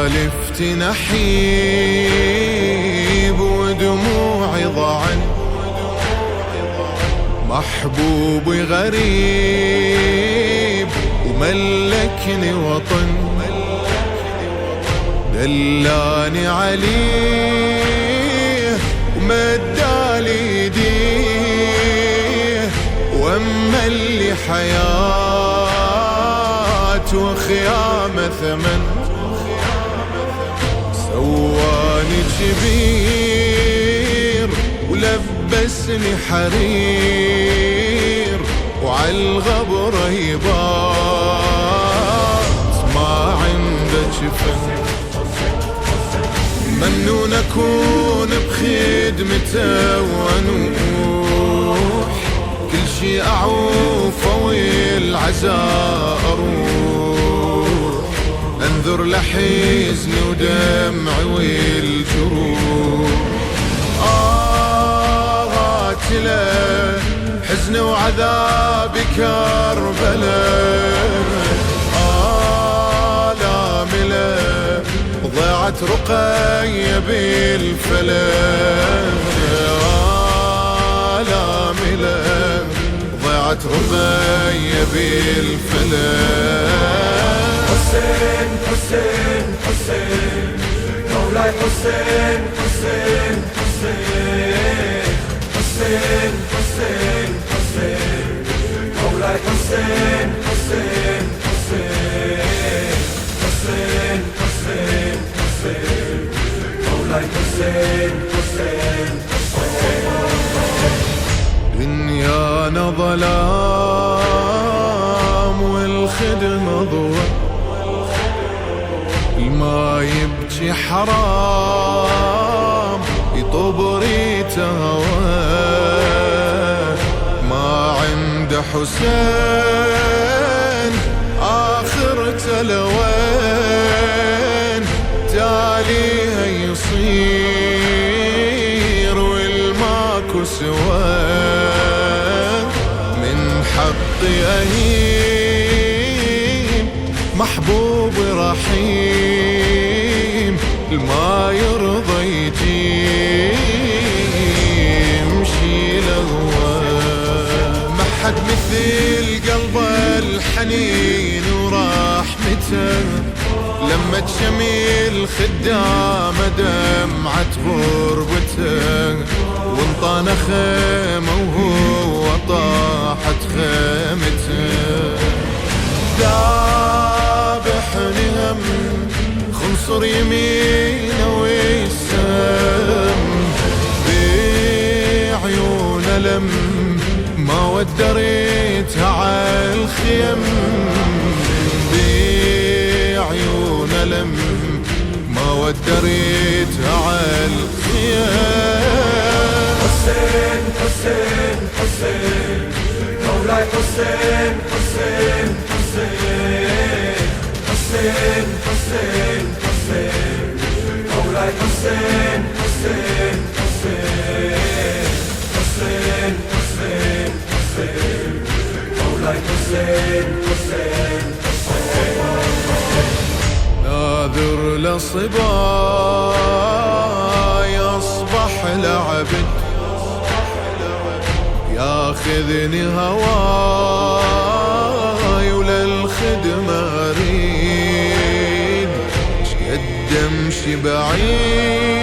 سالفت نحيب ودموعي ضاعن، محبوبي غريب وملكني وطن، دلاني عليه ومدالي يديه، واملي حياة وخيامة ثمن، سواني جبير ولبسني حرير، وعالغبرة يبات ما عنده جفن، ممنون أكون بخدمته وأنوح، كل شي أعوفه والعزاء أروح، أنذر لحزني ودمعي والجروح، له حزن وعذاب كربلاء، آلام له ضاعت رقية بالفلاح، آلام له ضاعت رقية بالفلاح. حسين حسين حسين مولاي حسين حسين حسين حسين حسين حسين مولاي حسين حسين حسين حسين حسين حسين مولاي حسين حسين حسين. دنيانا ظلام والخدمة ضوء، ما يبكي حرام يطوب ريته هواه، ما عند حسين آخرته لوين، تاليها يصير والماكو سواه، من حقي أهيم محبوبي رحيم، ما يرضى يمشي لهواه، ما حد مثل قلبه الحنين ورحمته، لما تشمل خدامه دمعة غربته، وانطانا خيمه وهو طاحت خيمته، ذابحني هم خنصر يمينه ويسام، بعيونه لم ما ودريتها عالخيم، بعيونه لم ما ودريتها عالخيم. حسين حسين حسين مولاي حسين حسين حسين حسين حسين حسين مولاي حسين حسين حسين حسين حسين حسين مولاي حسين حسين حسين. ناذر لصباي أصبح لعبد، ياخذني هواي وللخدمة أريد، شقد أمشي بعيد